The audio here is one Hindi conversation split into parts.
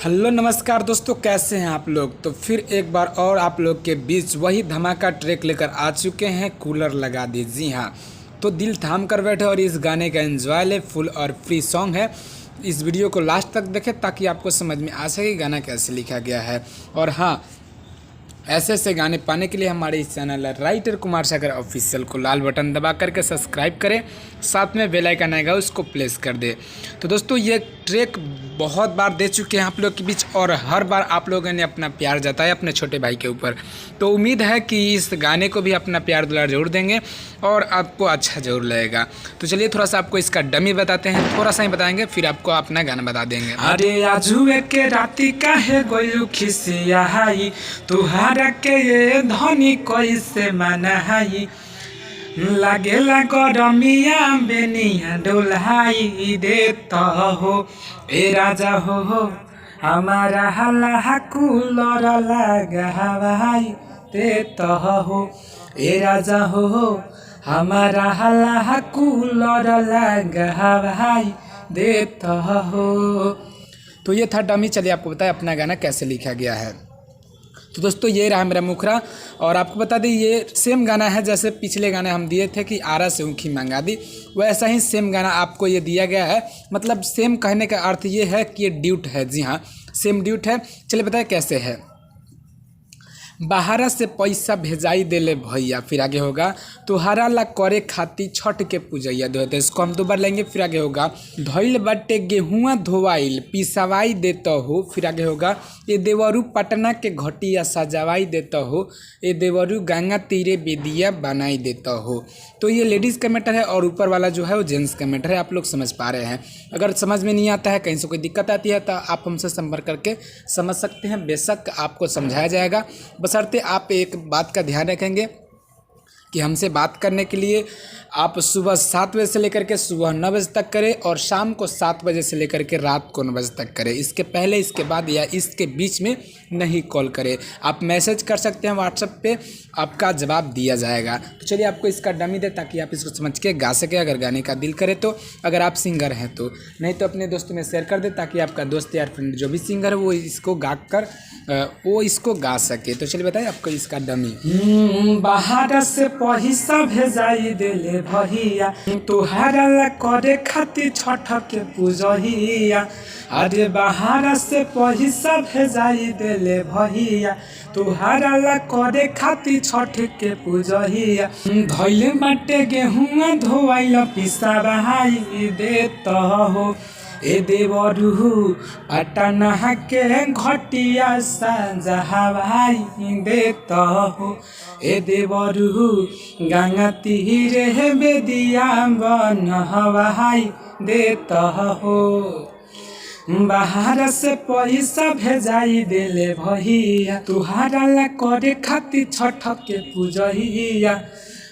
हेलो नमस्कार दोस्तों, कैसे हैं आप लोग। तो फिर एक बार और आप लोग के बीच वही धमाका ट्रैक लेकर आ चुके हैं, कूलर लगा दी। जी हाँ, तो दिल थाम कर बैठे और इस गाने का एंजॉय ले। फुल और फ्री सॉन्ग है। इस वीडियो को लास्ट तक देखें ताकि आपको समझ में आ सके गाना कैसे लिखा गया है। और हाँ, ऐसे ऐसे गाने पाने के लिए हमारे इस channel writer Kumar Sagar official को लाल बटन दबा करके सब्सक्राइब करें, साथ में बेल आइकन आएगा उसको प्रेस कर दे। तो दोस्तों, ये ट्रैक बहुत बार दे चुके हैं आप लोग के बीच और हर बार आप लोगों ने अपना प्यार जताया अपने छोटे भाई के ऊपर। तो उम्मीद है कि इस गाने को भी अपना प्यार दुलार जरूर देंगे और आपको अच्छा जरूर लगेगा। तो चलिए थोड़ा सा आपको इसका डमी बताते हैं, थोड़ा सा ही बताएंगे, फिर आपको अपना गाना बता देंगे। अरे आजुए के राती काहे गोयु खिसिया हाई तुहारा के ये धनी कैसे मनाई लागेला गरमिया बेनिया डोलाई देता हो ए राजा हो हमारा हला कूलर लगा हवाई देता हो ए राजा हो हमारा हला कूलर लगा हवाई देता हो। तो ये था डमी। चलिए आपको बताएं अपना गाना कैसे लिखा गया है। तो दोस्तों, ये रहा मेरा मुखरा। और आपको बता दें, ये सेम गाना है जैसे पिछले गाने हम दिए थे कि आरा से ऊखी मंगा दी, वैसा ही सेम गाना आपको ये दिया गया है। मतलब सेम कहने का अर्थ ये है कि ये ड्यूट है। जी हाँ, सेम ड्यूट है। चलिए बताएं कैसे है। बाहरा से पैसा भेजाई देले भैया, फिर आगे होगा तुहारा ला करे खाती छठ के पूजैया। दो इसको हम दो बार लेंगे। फिर आगे होगा धइल बाटे गेहुआ धोवाइल पिसवाई देता हो। फिर आगे होगा ये देवरू पटना के घटिया सजावाई देता हो, ये देवरू गंगा तीरे बेदिया बनाई देता हो। तो ये लेडीज़ का मैटर है और ऊपर वाला जो है वो जेंट्स का मैटर है। आप लोग समझ पा रहे हैं। अगर समझ में नहीं आता है, कहीं से कोई दिक्कत आती है, तो आप हमसे संपर्क करके समझ सकते हैं। बेशक आपको समझाया जाएगा, बशर्ते आप एक बात का ध्यान रखेंगे कि हमसे बात करने के लिए आप सुबह 7 बजे से लेकर के सुबह 9 बजे तक करें और शाम को 7 बजे से लेकर के रात को 9 बजे तक करें। इसके पहले, इसके बाद या इसके बीच में नहीं कॉल करें। आप मैसेज कर सकते हैं व्हाट्सएप पे, आपका जवाब दिया जाएगा। तो चलिए आपको इसका डमी दे ताकि आप इसको समझ के गा सकें अगर गाने का दिल करे तो, अगर आप सिंगर हैं तो। नहीं तो अपने दोस्तों में शेयर कर दे ताकि आपका दोस्त या फ्रेंड जो भी सिंगर है वो इसको गा सके। तो चलिए बताइए आपको इसका डमी। बाहर से पैसा भेजाई देले भैया तुहारा ला करे खाती छठ के पूजहिया। अरे बाहर से पैसा भेजाई देले भैया तुहारा ला करे खाती छठ के पूजहिया। धइले बाटे गेहुआ धोवाइल पिसवाई देता हो ए देवरू पटना के घटिया सजावाई देता हो ए देवरू गंगा तीरे बेदिया बनवाई देता हो। बाहर से पैसा भेजाई देले भैया तुहारा ला करे खाती छठ के पूजहिया।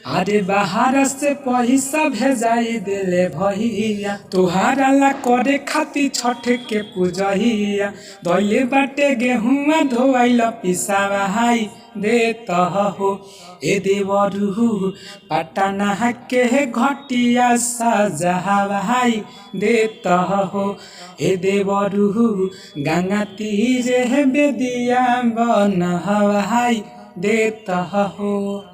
अरे बाहर से पैसा भेजाई देले भैया तुहारा ला करे खाती छठ के पूजहिया। धइले बाटे गेहुआ धोवाइल पिसवाई देता हो ए देवरू पटना के घटिया सजावाई देता हो ए देवरू गंगा तीरे बेदिया बनवाई देता हो।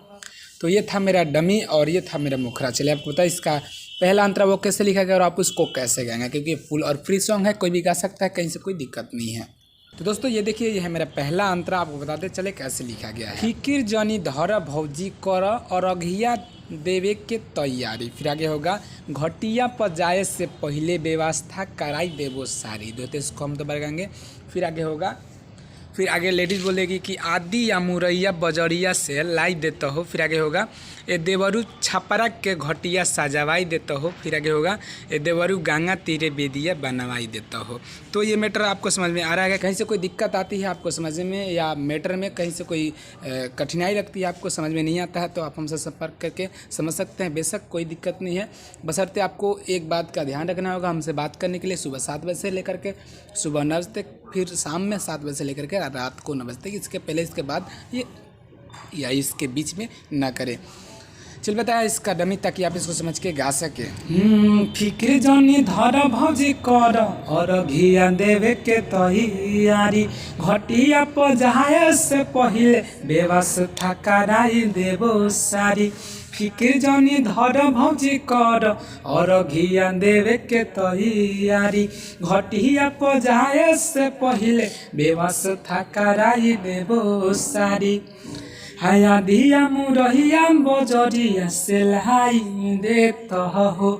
तो ये था मेरा डमी और ये था मेरा मुखरा। चलिए आपको पता है इसका पहला अंतरा वो कैसे लिखा गया और आप उसको कैसे गाएंगे, क्योंकि फुल और फ्री सॉन्ग है, कोई भी गा सकता है, कहीं से कोई दिक्कत नहीं है। तो दोस्तों ये देखिए, ये है मेरा पहला अंतरा। आपको बताते चले कैसे लिखा गया है। फिकिर जनी धर भौजी कर और अघिया देवे के तैयारी। फिर आगे होगा घटिया पर जाए से पहले व्यवस्था कराई देवो सारी। दो इसको हम तो बरगाएंगे। फिर आगे होगा, फिर आगे लेडीज़ बोलेगी कि आदि या मुरैया बजरिया से लाई देता हो। फिर आगे होगा ए देवरू छपरा के घटिया सजावाई देता हो। फिर आगे होगा ए देवरू गंगा तीरे बेदिया बनवाई देता हो। तो ये मैटर आपको समझ में आ रहा है। कहीं से कोई दिक्कत आती है आपको समझने में या मैटर में कहीं से कोई कठिनाई लगती है, आपको समझ में नहीं आता है, तो आप हमसे संपर्क करके समझ सकते हैं। बेशक कोई दिक्कत नहीं है, बशर्ते आपको एक बात का ध्यान रखना होगा। हमसे बात करने के लिए सुबह 7 बजे से लेकर के सुबह 9 बजे तक, फिर शाम में 7 बजे से लेकर के रात को 9 बजे तक। इसके पहले इसके बाद ये या इसके बीच में ना करें। चल बताया इसका डमी ताकि आप इसको समझ के गा सके। फिक्र जनी धर भौजी कर और घिया देवे के तैयारी घटिया पजाए से पहिले व्यवस्था कराई देबो सारी। फिक्र जनी धर भौजी कर और घिया देवे के तैयारी घटिया पजाए से पहिले व्यवस्था कराई देबो सारी। हाया दिया मुरहिया बजरिया से लाई देत हो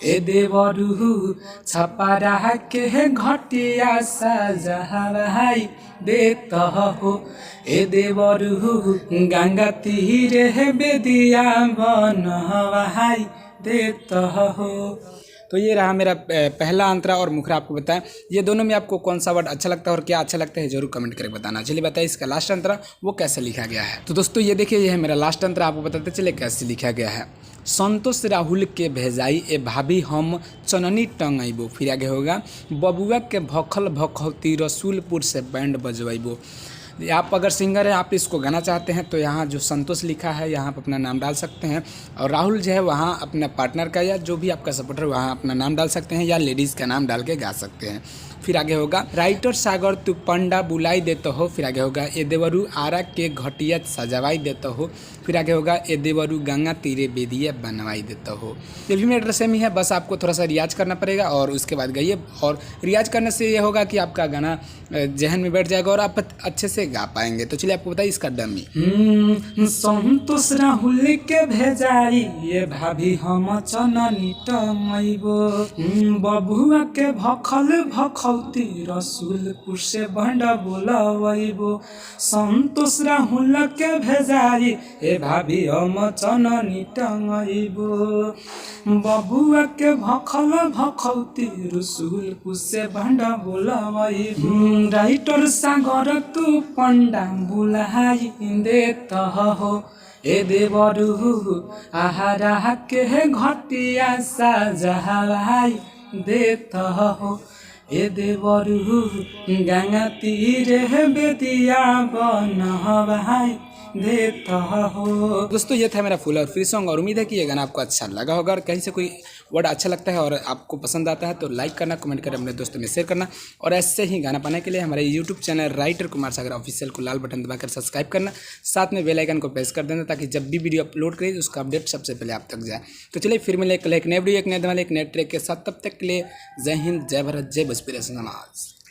ए देवरू छपरा के घटिया सजहाई देत हो ए देवरू गंगा तीरे बेदिया बनवाई देत हो। तो ये रहा मेरा पहला अंतरा और मुखरा आपको बताएं, ये दोनों में आपको कौन सा वर्ड अच्छा लगता है और क्या अच्छा लगता है जरूर कमेंट करके बताना। चलिए बताइए इसका लास्ट अंतरा वो कैसे लिखा गया है। तो दोस्तों ये देखिए, ये है मेरा लास्ट अंतरा, आपको बताते चले कैसे लिखा गया है। संतोष राहुल के भेजाई ए भाभी हम चननी टंगैबो, फिर आगे होगा बबुआ के भखल भखौती रसूलपुर से बैंड बजवाइबो। आप अगर सिंगर हैं, आप इसको गाना चाहते हैं तो यहाँ जो संतोष लिखा है यहाँ पर अपना नाम डाल सकते हैं, और राहुल जो है वहाँ अपना पार्टनर का या जो भी आपका सपोर्टर वहाँ अपना नाम डाल सकते हैं, या लेडीज़ का नाम डाल के गा सकते हैं। फिर आगे होगा राइटर सागर तू पंडा बुलाई देते हो, फिर आगे होगा ए देवरू आरा के घटिया सजवाई देते हो, फिर आगे होगा ए देवरू गंगा तीरे बेदिया बनवाई देते हो। ये भी मेरा सेम ही है, बस आपको थोड़ा सा रियाज करना पड़ेगा और उसके बाद गाइए, और रियाज करने से ये होगा कि आपका गाना जहन में बैठ जाएगा और आप अच्छे से गा पाएंगे। तो चलिए आपको बताइए इसका डमी। संतोष राहुल के भेजाई ये भाभी हम चननी टंगैबो बबुआ के भखल भखौती रसूलपुर से भंडा बोलवैबो। संतोष राहुल के भेजाई ए भाभी हम चननी टंगैबो बबुआ के भखल भखौती रसूलपुर से भंडा बोलवैबो। राइटर सागर तू पंडा बुलाई देत हो ए देवरू आहारा के घटिया सजहाई देत हो ए देवरू गंगा तीरे बेदिया बनवाई देता हो। दोस्तों ये था मेरा फुल और फ्री सॉन्ग, और उम्मीद है कि ये गाना आपको अच्छा लगा होगा, और कहीं से कोई वर्ड अच्छा लगता है और आपको पसंद आता है तो लाइक करना, कमेंट करना, अपने दोस्तों में शेयर करना, और ऐसे ही गाना पाने के लिए हमारे YouTube channel writer Kumar Sagar official को लाल बटन दबाकर सब्सक्राइब करना, साथ में बेल आइकन को प्रेस कर देना ताकि जब भी वीडियो अपलोड करें उसका अपडेट सबसे पहले आप तक जाए। तो चलिए फिर मिले एक नए वीडियो, एक नए धमाल, एक नए ट्रैक के साथ, तब तक के लिए जय हिंद, जय भारत, जय भोजपुरी समाज।